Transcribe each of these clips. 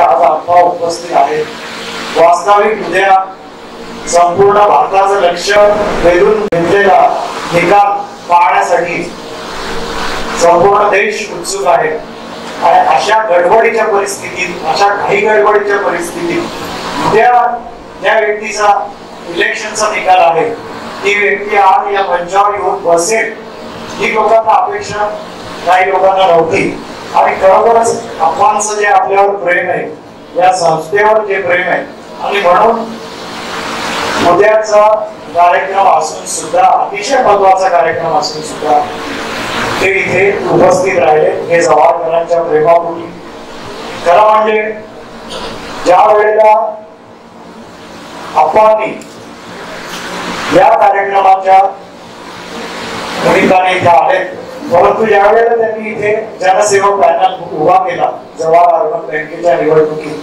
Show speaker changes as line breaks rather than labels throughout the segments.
आज आत्मा उपस्थित आहेत. वास्तविक उद्या संपूर्ण भारताचं लक्ष वेधून घेतलेला निकाल पाहण्यासाठी संपूर्ण देश उत्सुक आहे. आणि अशा गडबडीच्या परिस्थितीत, अशा घाई गडबडीच्या परिस्थितीत उद्या ज्या व्यक्तीचा इलेक्शनचा निकाल आहे ती व्यक्ती आज या मंचावर येऊन बसेल ही लोकांना अपेक्षा काही लोकांना नव्हती. आणि खरोखरच अफवांचं जे आपल्यावर प्रेम आहे, या संस्थेवर जे प्रेम आहे, आणि म्हणून उद्याचा कार्यक्रम असून सुद्धा, अतिशय महत्वाचा कार्यक्रम असून सुद्धा ते इथे उपस्थित राहिले हे जवाहरकरांच्या प्रेमापोटी. खरं म्हणजे ज्या वेळेला अफवांनी या कार्यक्रमाच्या निमित्ताने इथे आले, परंतु ज्या वेळेला त्यांनी इथे जनसेवक पॅनल उभा केला जवाहर अर्बन बँकेच्या निवडणुकीत,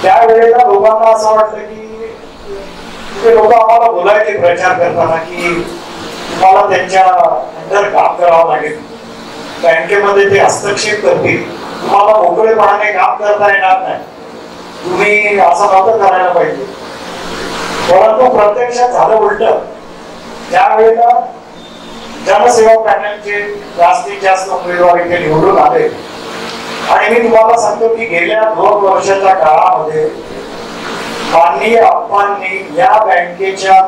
त्यावेळेला लोकांना असं वाटलं की ते लोक आम्हाला बोलायचे प्रचार करताना की तुम्हाला त्यांच्या अंडर काम करावं लागेल, बँकेमध्ये ते हस्तक्षेप करतील, तुम्हाला मोकळेपणाने काम करता येणार नाही, तुम्ही असं नव्हतं करायला पाहिजे. परंतु प्रत्यक्षात झालं उलट. त्यावेळेला जनसेवक पॅनलचे जास्तीत जास्त उमेदवार इथे निवडून आले. आणि मी तुम्हाला सांगतो की गेल्या 2 वर्षाच्या काळामध्ये माननीय अप्पांनी या बँकेच्या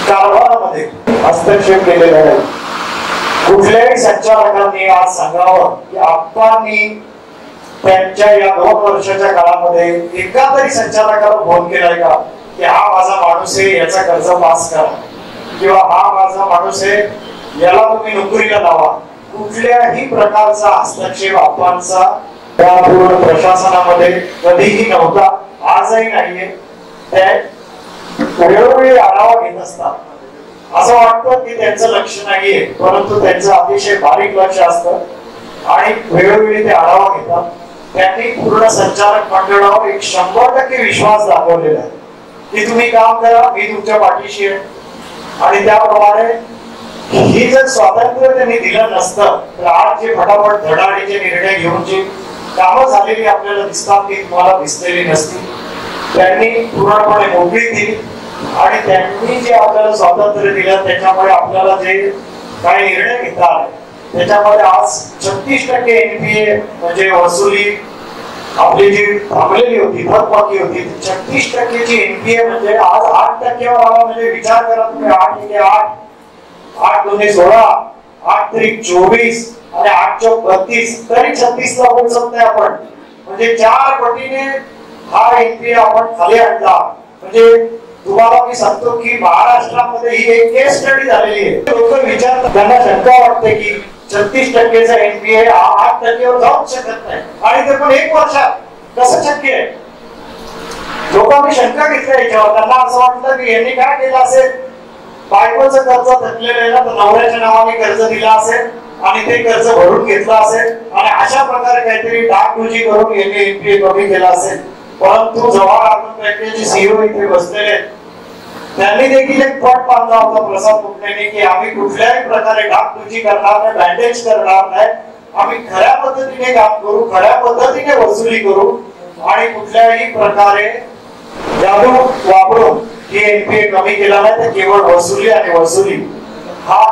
कारभारामध्ये हस्तक्षेप केलेला नाही. कुठल्याही संचालकांनी आज सांगावं की अप्पांनी त्यांच्या या 2 वर्षाच्या काळामध्ये एका तरी संचालकाला फोन केलाय का की हा माझा माणूस आहे, याचा कर्ज पास करा, किंवा हा माझा माणूस आहे, याला तुम्ही नोकरीला लावा. कुठल्याही प्रकारचा हस्तक्षेप अप्पांचा त्या पूर्ण प्रशासनामध्ये कधीही नव्हता, आजही नाहीये. ते वेळोवेळी आढावा घेत असतात. असं वाटतं की त्यांचं लक्ष नाहीये, परंतु त्यांचं अतिशय बारीक लक्ष असतं आणि वेळोवेळी ते आढावा घेतात. त्यांनी पूर्ण संचालक मंडळावर 100% विश्वास दाखवलेला आहे की तुम्ही काम करा, मी तुमच्या पाठीशी आहे. आणि त्याप्रमाणे ही जर स्वातंत्र्य त्यांनी दिलं नसतं तर आज जे फटाफट धडाडीचे निर्णय घेऊन जी कामं झालेली आपल्याला दिसतात ती तुम्हाला दिसलेली नसती. त्यांनी पूर्णपणे मोकळी दिली आणि त्यांनी जे आपल्याला स्वातंत्र्य दिलं त्याच्यामुळे आपल्याला जे काही निर्णय घेता आले त्याच्यामध्ये आज 36% एनपीए म्हणजे वसुली आपली जी थांबलेली होती, थकबाकी होती, 36%ची एनपीए म्हणजे आज 8%वर आला. म्हणजे विचार करा तुम्ही, 8 × 8, 8 × 2 = 16, 8 × 3 = 24 आणि 8 × 4 = 32, तरी 36 ला पोहोचत नाही आपण. म्हणजे 4 पटीने हा एनपीए आपण खाली आणला. म्हणजे तुम्हाला मी सांगतो की महाराष्ट्रामध्ये ही एक केस स्टडी झालेली आहे. लोक विचारतात, त्यांना शंका वाटते की 36%चा एनपीए 8%वर जाऊच शकत नाही आणि ते पण 1 वर्षात कसं शक्य आहे. लोकांनी शंका घेतल्या याच्यावर. त्यांना असं वाटलं की यांनी काय केलं असेल, बायकोचं कर्ज थकलेलं आहे ना, तर नवऱ्याच्या नावाने कर्ज दिलं असेल आणि ते कर्ज भरून घेतलं असेल आणि अशा प्रकारे काहीतरी डागडुजी करून यांनी एनपीए कमी केला असेल. परंतु जवाहर अर्बन बँकेचे सीईओ इथे बसलेले त्यांनी देखील एक पट बांधला होता प्रसाद कुटणेंनी की आम्ही कुठल्याही प्रकारे डागडुजी करणार नाही, बँडेज करणार नाही, आम्ही खऱ्या पद्धतीने काम करू, खऱ्या पद्धतीने वसुली करू आणि कुठल्याही प्रकारे जादू वापरून ही एनपीए कमी केला नाही, तर केवळ वसुली आणि वसुली हा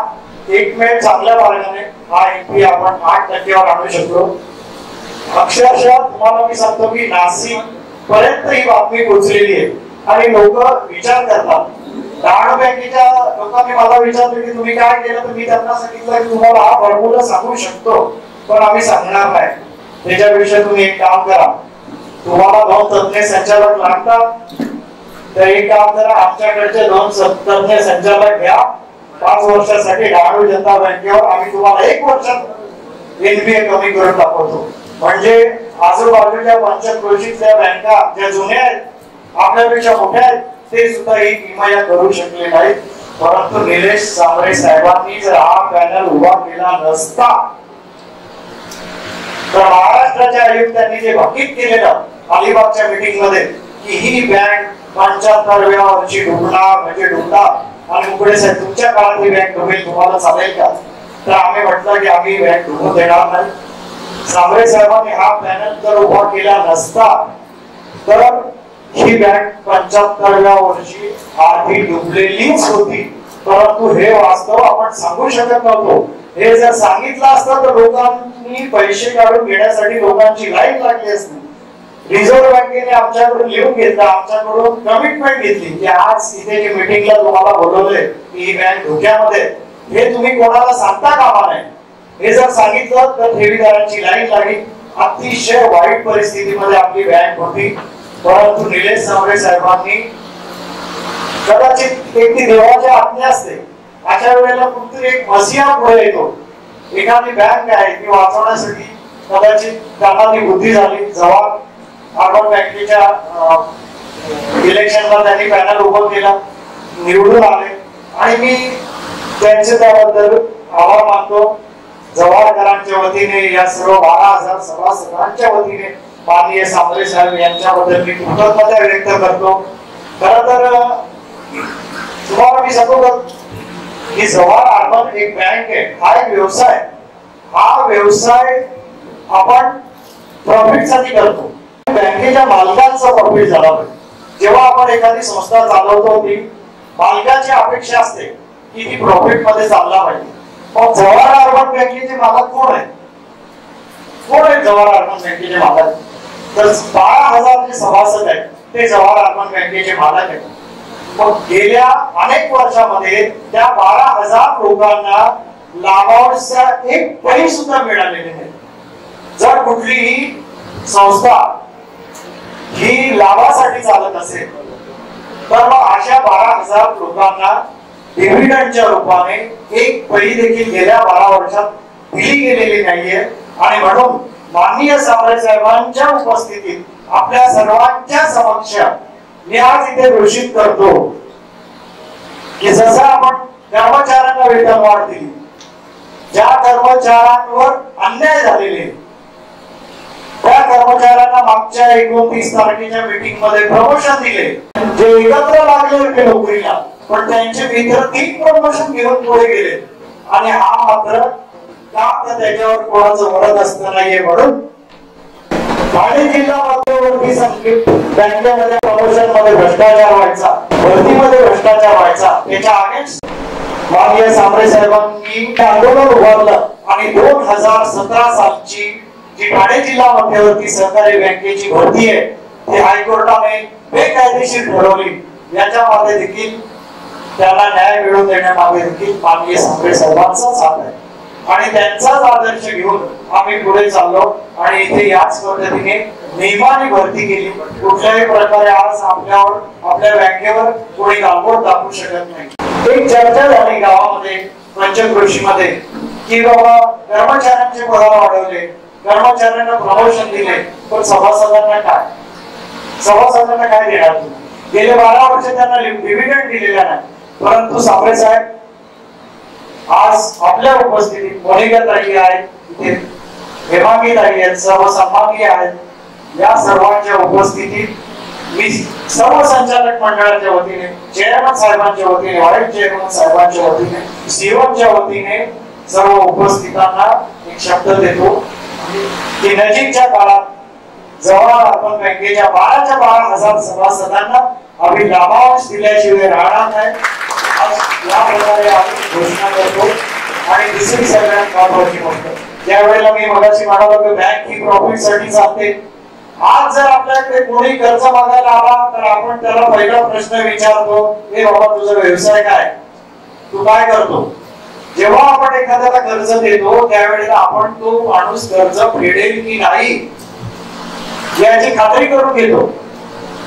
एकमेव चांगल्या मार्गाने हा एनपीए आपण 8%वर आणू शकतो. अक्षरशः तुम्हाला मी सांगतो की नाशिक पर्यंत ही बातमी पोहोचलेली आहे आणि लोक विचार करतात. नाबार्ड बँकेच्या लोकांनी मला विचारलं की तुम्ही काय केलं, तर मी त्यांना सांगितलं की तुम्हाला हा फॉर्म्युला सांगू शकतो पण आम्ही सांगणार नाही. त्याच्यापेक्षा तुम्ही एक काम करा, तुम्हाला 2 तज्ञ संचालक लागतात तर एक काम करा, आमच्याकडचे 2 तज्ञ संचालक घ्या 5 वर्षासाठी नाबार्ड जनता बँकेवर. आम्ही तुम्हाला 1 वर्षात एनपीए कमी करून दाखवतो. म्हणजे आजूबाजूच्या पंचक्रोशीतल्या बँका ज्या जुन्या आहेत, आपल्यापेक्षा मोठ्या आहेत, ते सुद्धा ही किमया करू शकले नाहीत. परंतु निलेश सांबरे साहेबांनी जर हा पॅनल उभा केला नसता तर महाराष्ट्राच्या आयुक्तांनी जे भाकीत केलेलं अलिबागच्या मीटिंग मध्ये की ही बँक 75व्या वर्षी डुबणार म्हणजे डुबणार आणि मुकडे साहेब तुमच्या काळात ही बँक डुबेल, तुम्हाला चालेल का? तर आम्ही म्हटलं की आम्ही बँक डुबू देणार नाही. सांबरे साहेबांनी हा पॅनल जर उभा केला नसता तर ही बँक 75व्या वर्षी आधी डुबलेलीच होती. परंतु हे वास्तव आपण सांगू शकत नव्हतो. हे जर सांगितलं असतं तर लोकांनी पैसे काढून घेण्यासाठी लोकांची लाईन लागली असती. रिझर्व्ह बँकेने आमच्याकडून लिहून घेतलं, आमच्याकडून कमिटमेंट घेतली की आज इथे जे मीटिंगला तुम्हाला बोलवलंय ही बँक धोक्यामध्ये, हे तुम्ही कोणाला सांगता कामा नये. हे जर सांगितलं तर ठेवीदारांची लाईन लागली. अतिशय वाईट परिस्थितीमध्ये आपली बँक होती. परंतु निलेश सांबरे साहेबांनी कदाचित एक ती देवाची आज्ञा असते, अशा वेळेला कुठतरी एक मसिया पुढे येतो. एखादी बँक आहे ती वाचवण्यासाठी कदाचित त्यांना ती बुद्धी झाली. जवाहर अर्बन बँकेच्या इलेक्शनला त्यांनी पॅनल उभं केलं, निवडून आले आणि मी त्यांचे त्याबद्दल आभार मानतो. जवाहरकरांच्या वतीने या सर्व 12,000 सभासदांच्या वतीने माननीय सांबरे साहेब यांच्याबद्दल मी कृतज्ञता व्यक्त करतो. खरं तर तुम्हाला मी सांगतो की जवाहर अर्बन एक बँक आहे, हा एक व्यवसाय. हा व्यवसाय आपण प्रॉफिट साठी करतो. बँकेच्या मालकांचा प्रॉफिट झाला पाहिजे. जेव्हा आपण एखादी संस्था चालवतो ती मालकाची अपेक्षा असते की ती प्रॉफिट मध्ये चालला पाहिजे. मग जवाहर अर्बन बँकेचे मालक कोण आहे? कोण आहे जवाहर अर्बन बँकेचे मालक? तर 12,000 जे सभासद आहेत ते जवाहर अर्बन बँकेचे मालक आहेत. मग गेल्या अनेक वर्षामध्ये त्या 12,000 लोकांना लाभांशचा एक पैसा सुद्धा मिळालेले नाही. जर कुठलीही संस्था ही लाभासाठी चालत असेल तर मग अशा 12,000 लोकांना डिव्हिडंडच्या रूपाने एक पैसे देखील गेल्या 12 वर्षात दिली गेलेली नाहीये. आणि म्हणून माननीय सांबरे साहेबांच्या उपस्थितीत आपल्या सर्वांच्या समक्ष मी आज इथे घोषित करतो की जसं आपण कर्मचाऱ्यांना वेतन वाढ दिली, ज्या कर्मचाऱ्यांवर अन्याय झालेले त्या कर्मचाऱ्यांना मागच्या 29 तारखेच्या मीटिंग मध्ये प्रमोशन दिले. जे एकत्र लागले होते नोकरीला पण त्यांचे मित्र 3 प्रमोशन घेऊन पुढे गेले आणि हा मात्र का त्याच्यावर कोणाचं वरद असतं नाहीये. म्हणून ठाणे जिल्हा मध्यवर्ती संकेत बँकेमध्ये प्रमोशन मध्ये भ्रष्टाचार व्हायचा, भरतीमध्ये भ्रष्टाचार व्हायचा, त्याच्या अगेन्स्ट माननीय सांबरे साहेबांनी आंदोलन उभारलं आणि 2017 सालची जी ठाणे जिल्हा मध्यवर्ती सहकारी बँकेची भरती आहे ती हायकोर्टाने बेकायदेशीर ठरवली. याच्यामध्ये देखील त्यांना न्याय मिळवून देण्यामागे देखील माननीय सांबरे साहेबांचाच हात आहे आणि त्यांचाच आदर्श घेऊन आम्ही पुढे चाललो आणि इथे याच पद्धतीने नियमाने भरती केली. कुठल्याही प्रकारे आज आपल्या बँकेवर कोणी गालबोट दाखवू शकत नाही. एक चर्चा झाली गावामध्ये पंचक्रोशीमध्ये की बाबा कर्मचाऱ्यांचे पगार वाढवले, कर्मचाऱ्यांना प्रमोशन दिले, पण सभासदांना काय देणार तुम्ही? गेले 12 वर्ष त्यांना डिव्हिडंड दिलेला नाही. परंतु सांबरे साहेब आज आपल्या उपस्थितीत मोनिकाताई आहेत, इथे हेमांगीताई आहेत, सर्व सन्माननीय आहेत. या सर्वांच्या उपस्थितीत मी सर्व संचालक मंडळाच्या वतीने, चेअरमन साहेबांच्या वतीने, व्हाईस चेअरमन साहेबांच्या वतीने, सीओच्या वतीने सर्व उपस्थितांना एक शब्द देतो की नजीकच्या काळात जवाहर अर्बन बँकेच्या 12,000 सभासदांना आम्ही लाभांश दिल्याशिवाय राहणार नाही. या प्रकारे आम्ही घोषणा करतो. आणि दुसरी सगळ्यात महत्वाची गोष्ट, ज्या वेळेला मी मगाशी म्हणालो की बँक ही प्रॉफिट साठी चालते, आज जर आपल्याकडे कोणी कर्ज मागायला आला तर आपण त्याला पहिला प्रश्न विचारतो, हे बाबा तुझा व्यवसाय काय, तू काय करतो? जेव्हा आपण एखाद्याला कर्ज देतो त्यावेळेला आपण तो माणूस कर्ज फेडेल की नाही याची खात्री करून घेतो.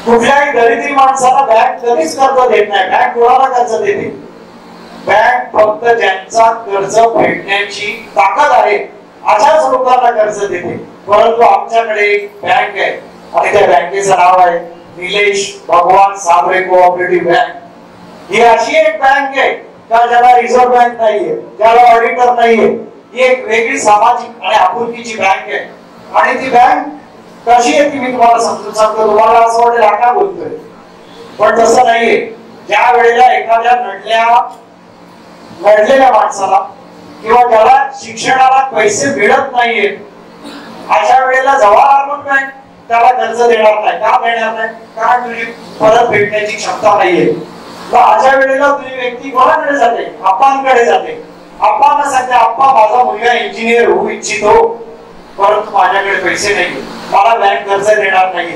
कुठल्याही दरिद्री माणसाला बँक कधीच कर्ज देत नाही. बँक कोणाला कर्ज देते? बँक फक्त ज्यांचा कर्ज फेडण्याची ताकद आहे अशाच लोकांना कर्ज देते. परंतु आमच्याकडे एक बँक आहे आणि त्या बँकेचं नाव आहे निलेश भगवान सांबरे कोऑपरेटिव्ह बँक. ही अशी एक बँक आहे का ज्याला रिझर्व्ह बँक नाहीये, ज्याला ऑडिटर नाहीये. ही एक वेगळी सामाजिक आणि आपुलकीची बँक आहे. आणि ती बँक कशी आहे ती मी तुम्हाला समजून सांगतो. तुम्हाला असं वाटेल आका बोलतोय, पण तसं नाहीये. ज्या वेळेला एखाद्या नडलेल्या माणसाला किंवा ज्याला शिक्षणाला पैसे मिळत नाहीये अशा वेळेला जवाहर अर्बन बँक त्याला कर्ज देणार नाही. का देणार नाही? कारण तुझी परत भेटण्याची क्षमता नाहीये. तर अशा वेळेला तुझी व्यक्ती कोणाकडे जाते? आप्पांकडे जाते. आप्पांना सांगते, आप्पा माझा मुलगा इंजिनियर होऊ इच्छितो, परंतु माझ्याकडे पैसे नाही, मला बँक कर्ज देणार नाही.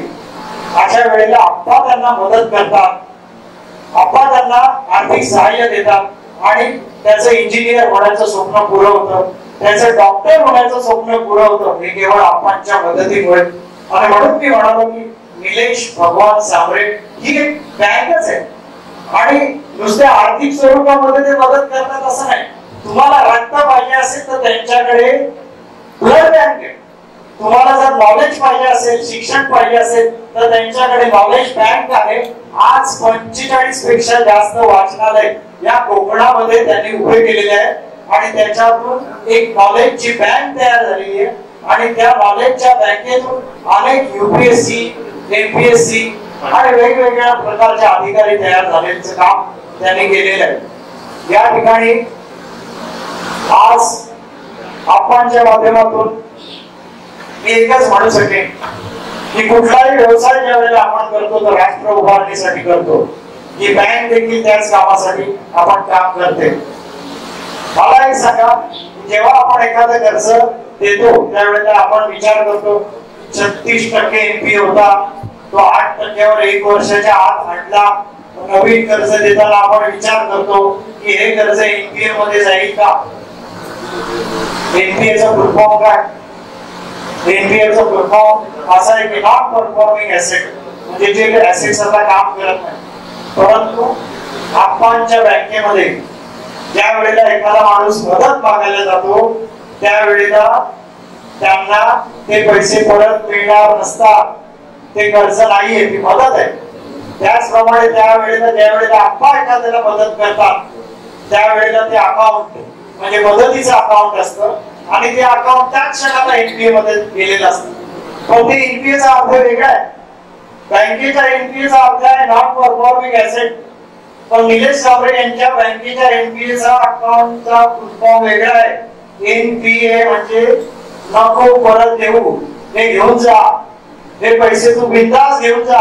अशा वेळेला आप्पा त्यांना मदत करतात, आप्पा त्यांना आर्थिक सहाय्य देतात आणि त्याचं इंजिनियर होण्याचं स्वप्न पुरं होतं, त्याचं डॉक्टर होण्याचं स्वप्न पुरं होतं. हे केवळ आप्पांच्या मदतीमुळे. आणि म्हणून मी म्हणालो की निलेश भगवान सांबरे ही एक बँकच आहे. आणि नुसत्या आर्थिक स्वरूपामध्ये ते मदत करतात असं नाही. तुम्हाला रक्त पाहिजे असेल तर त्यांच्याकडे ब्लड बँक आहे. तुम्हाला जर नॉलेज पाहिजे असेल, शिक्षण पाहिजे असेल तर त्यांच्याकडे नॉलेज बँक आहे. आज 45 पेक्षा जास्त वाचनालय या कोकणामध्ये त्यांनी उभे केलेले आहे आणि त्याच्यातून एक नॉलेजची बँक तयार झालेली आहे. आणि त्या नॉलेजच्या बँकेतून अनेक UPSC, MPSC आणि वेगवेगळ्या प्रकारचे अधिकारी तयार झाल्याचं काम त्यांनी केलेलं आहे. या ठिकाणी आज आप्पांच्या माध्यमातून मी एकच म्हणू शकेन की कुठलाही व्यवसाय ज्या वेळेला आपण करतो तर राष्ट्र उभारणीसाठी करतो. ही बँक देखील त्याच कामासाठी आपण काम करते. मला एक सांगा, जेव्हा आपण एखादं कर्ज देतो त्यावेळेला आपण विचार करतो 36% NPA होता, तो 8%वर 1 वर्षाच्या आत आणला. नवीन कर्ज देताना आपण विचार करतो की हे कर्ज NPA मध्ये जाईल का? NPA चा फुल फॉर्म काय? NPA चा फुल फॉर्म असा आहे की नॉन परफॉर्मिंग ऍसेट, म्हणजे जे ऍसेट्स आता काम करत नाही. परंतु आप्पांच्या बँकेमध्ये ज्या वेळेला एखादा माणूस मदत मागायला जातो त्यावेळेला त्यांना ते पैसे परत मिळणार नसतात. ते कर्ज नाहीये, ती मदत आहे. त्याचप्रमाणे त्यावेळेला ज्या वेळेला आप्पा एखाद्याला मदत करतात त्यावेळेला ते अकाउंट म्हणजे मदतीचं अकाउंट असतं आणि ते अकाउंट त्याच क्षणाला NPA मध्ये गेलेलं असतं. पण ते NPA चा अर्थ वेगळा आहे. बँकेच्या NPA चा अर्थ आहे नॉन परफॉर्मिंग ऍसेट. पण निलेश सांबरे यांच्या बँकेच्या NPA चा अकाउंटचा फुल फॉर्म वेगळा आहे. NPA म्हणजे नको परत देऊ, हे घेऊन जा, हे पैसे तू बिनधास्त घेऊन जा,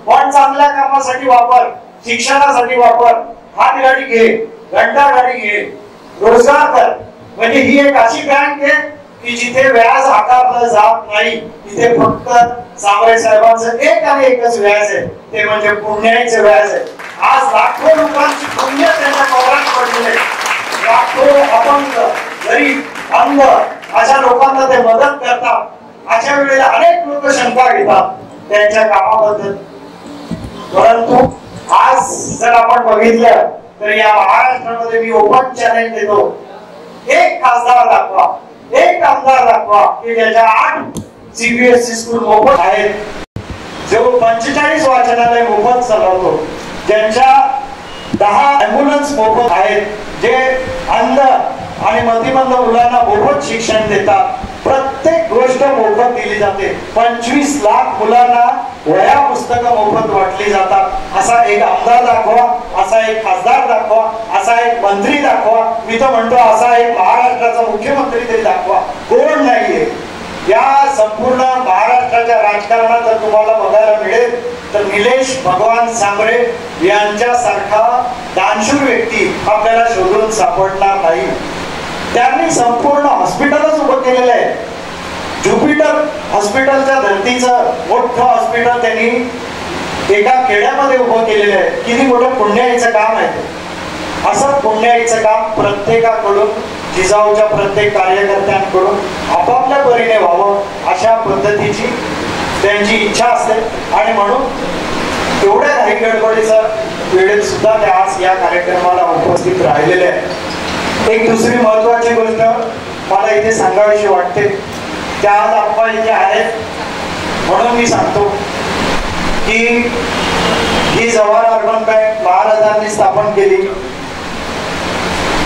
पण चांगल्या कामासाठी वापर, शिक्षणासाठी वापर, हात गाडी घे, घंटा गाडी घे, रोजगार कर. म्हणजे ही एक अशी बँक आहे की जिथे व्याज आकारलं जात नाही. तिथे फक्त सांबरे साहेबांचं एक आणि एकच व्याज आहे, ते म्हणजे पुण्याचं व्याज आहे. आज लाखो लोकांची पुण्य त्यांच्या पगारात पडलेले, लाखो अपंग, गरीब, अंध अशा लोकांना ते मदत करतात. अशा वेळेला अनेक लोक शंका घेतात त्यांच्या कामाबद्दल. परंतु आज जर आपण बघितलं तर या महाराष्ट्रामध्ये मी ओपन चॅलेंज देतो, एक खासदार दाखवा, एक आमदार दाखवा की ज्याच्या 8 CBSE स्कूल मोफत आहेत, जो 45 वाचनालय मोफत चालवतो, ज्यांच्या 10 ॲम्ब्युलन्स मोफत आहेत, जे अंध आणि मतिमंद मुलांना मोफत शिक्षण देतात. प्रत्येक गोष्ट मोफत दिली जाते. 25 लाख मुलांना वह्या पुस्तकं मोफत वाटली जातात. असा एक आमदार दाखवा, असा एक खासदार दाखवा, असा एक मंत्री दाखवा, मी तर म्हणतो असा एक महाराष्ट्राचा मुख्यमंत्री तरी दाखवा. कोण नाहीये. या संपूर्ण महाराष्ट्राच्या राजकारणात जर तुम्हाला बघायला मिळेल तर निलेश भगवान सांबरे यांच्यासारखा दानशूर व्यक्ती आपल्याला शोधून सापडणार नाही. त्यांनी संपूर्ण हॉस्पिटलच उभं केलेलं आहे. ज्युपिटर हॉस्पिटलच्या धर्तीचं मोठं हॉस्पिटल त्यांनी एका खेड्यामध्ये उभं केलेलं आहे. किती मोठं पुण्याईचं काम आहे. असं पुण्याईचं काम प्रत्येकाकडून, जिजाऊच्या प्रत्येक कार्यकर्त्यांकडून आपापल्या परीने व्हावं अशा पद्धतीची त्यांची इच्छा असते. आणि म्हणून तेवढ्या घाई गडबडीच्या वेळेत सुद्धा ते आज या कार्यक्रमाला उपस्थित राहिलेले आहेत. एक दुसरी महत्वाची गोष्ट मला इथे सांगावीशी वाटते, त्या आज आप्पा इथे आहेत म्हणून मी सांगतो की ही जवाहर अर्बन बँक महाराजांनी स्थापन केली.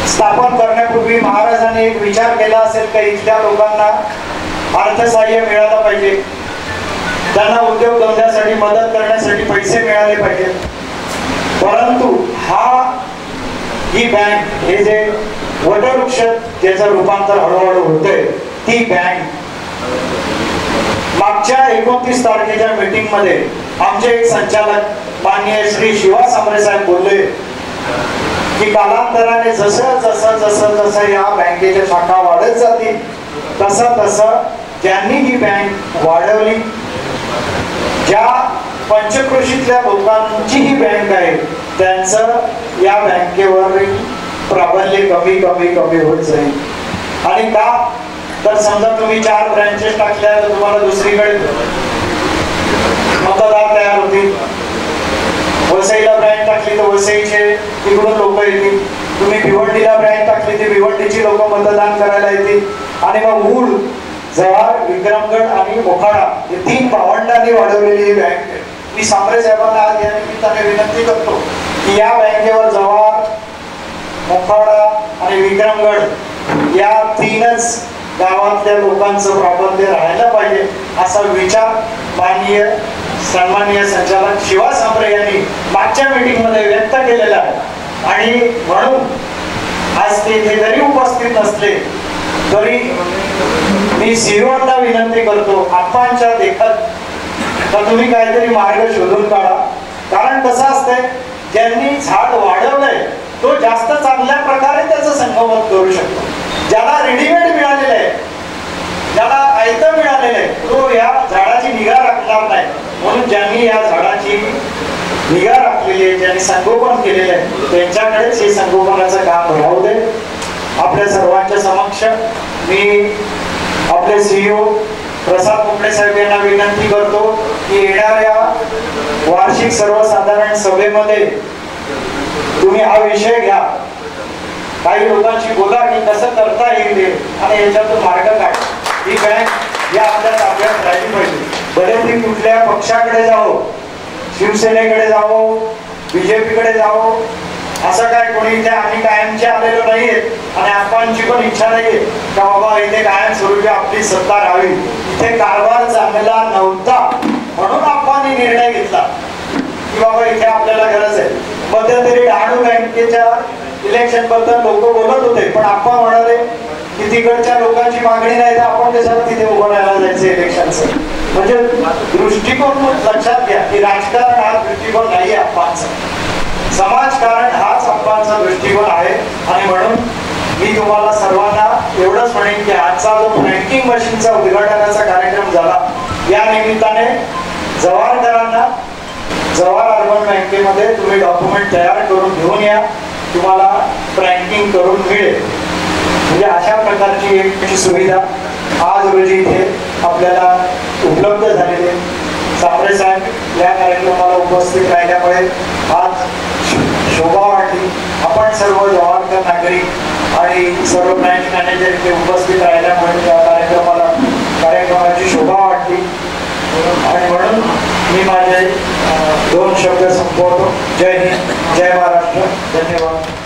स्थापन करण्यापूर्वी महाराजांनी एक विचार केला असेल की इथल्या लोकांना अर्थसहाय्य मिळालं पाहिजे, त्यांना उद्योगधंद्यासाठी मदत करण्यासाठी पैसे मिळाले पाहिजे. परंतु ही बँक, हे जे वटवृक्ष ज्याचं रूपांतर हळूहळू होतंय, ती बँक मागच्या 29 तारखेच्या मीटिंग मध्ये आमचे एक संचालक माननीय श्री शिवा सांबरे साहेब बोलले की कालांतराने जसं जसं जसं जसं या बँकेच्या शाखा वाढत जातील तसं तसं ज्यांनी ही बँक वाढवली, ज्या पंचक्रोशीतल्या लोकांची ही बँक आहे त्यांचं या बँकेवर प्राबल्य कमी कमी कमी होत जाईल. आणि का तर समजा तुम्ही 4 ब्रँचेस टाकल्या तर तुम्हाला दुसरीकडे मतदार तयार होतील. वसईला ब्रँच टाकली तर वसईचे तिकडून लोक येतील. तुम्ही भिवंडीला ब्रँच टाकली तर भिवंडीची लोक मतदान करायला येतील. आणि मग मूळ जव्हार, विक्रमगड आणि मोखाडा हे 3 भावंडांनी वाढवलेली ही बँक आहे. मी सांबरे साहेबांना आज या निमित्ताने विनंती करतो की या बँकेवर जव्हार, मोखाडा आणि विक्रमगड या 3च गावातल्या लोकांचं प्राबल्य राहायला पाहिजे असा विचार माननीय सन्माननीय संचालक शिवा सांबरे यांनी मागच्या मीटिंग मध्ये व्यक्त केलेला आहे. आणि म्हणून आज ते इथे जरी उपस्थित नसले तरी मी सीईओंना विनंती करतो आपणच्या देखत तर तुम्ही काहीतरी मार्ग शोधून काढा. कारण कसं असतंय, ज्यांनी झाड वाढवलंय तो जास्त चांगल्या प्रकारे त्याचं संगोपन करू शकतो. ज्याला रेडीमेड मिळालेलं आहे, ज्याला आयतं मिळालेलं आहे, तो या झाडाची निगा राखणार नाही. म्हणून ज्यांनी या झाडाची निगा राखलेली आहे, ज्यांनी संगोपन केलेलं आहे त्यांच्याकडेच हे संगोपनाचं काम राहू दे. आपल्या सर्वांच्या समक्ष मी आपले सीईओ प्रसाद कुंबळे साहेब यांना विनंती करतो की येणाऱ्या वार्षिक सर्वसाधारण सभेमध्ये तुम्ही हा विषय घ्या, काही लोकांशी बोला की कसं करता येईल आणि याच्यातून मार्ग काढ. ही बँक या आपल्या ताब्यात राहिली पाहिजे. भले ती कुठल्या पक्षाकडे जावो, शिवसेनेकडे जावो, बीजेपीकडे जावो, असं काय कोणी इथे आम्ही कायमचे आलेलो नाहीये आणि आपणची पण इच्छा नाहीये का बाबा इथे कायम स्वरूपी आपली सत्ता राहावी. इथे कारभार चांगला नव्हता म्हणून आपण निर्णय घेतला की बाबा इथे आपल्याला गरज आहे. मध्यंतरी डहाणू बँकेच्या इलेक्शन बद्दल लोक बोलत होते, पण आपण म्हणाले की तिकडच्या लोकांची मागणी नाही तर आपण कशाला तिथे उभं राहायला जायचं इलेक्शनचं. म्हणजे दृष्टिकोन लक्षात घ्या की राजकारण हा दृष्टिकोन नाही आपणचा, समाजकारण हाच आपणचा दृष्टिकोन आहे. आणि म्हणून मी तुम्हाला सर्वांना एवढंच म्हणेन की आजचा जो फ्रँकिंग मशीनचा उद्घाटनाचा कार्यक्रम झाला या निमित्ताने जव्हारकरांना जव्हार अर्बन बँकेमध्ये तुम्ही डॉक्युमेंट तयार करून घेऊन या, तुम्हाला फ्रँकिंग करून मिळेल. म्हणजे अशा प्रकारची एक सुविधा आज रोजी इथे आपल्याला उपलब्ध झालेली आहे. सांबरे साहेब या कार्यक्रमाला उपस्थित राहिल्यामुळे आज शोभा वाटली. आपण सर्व जव्हारकर नागरिक आणि सर्व ब्रँच मॅनेजर इथे उपस्थित राहिल्यामुळे त्या कार्यक्रमाची शोभा वाटली. आणि म्हणून मी माझे 2 शब्द संपवतो. जय हिंद, जय महाराष्ट्र, धन्यवाद.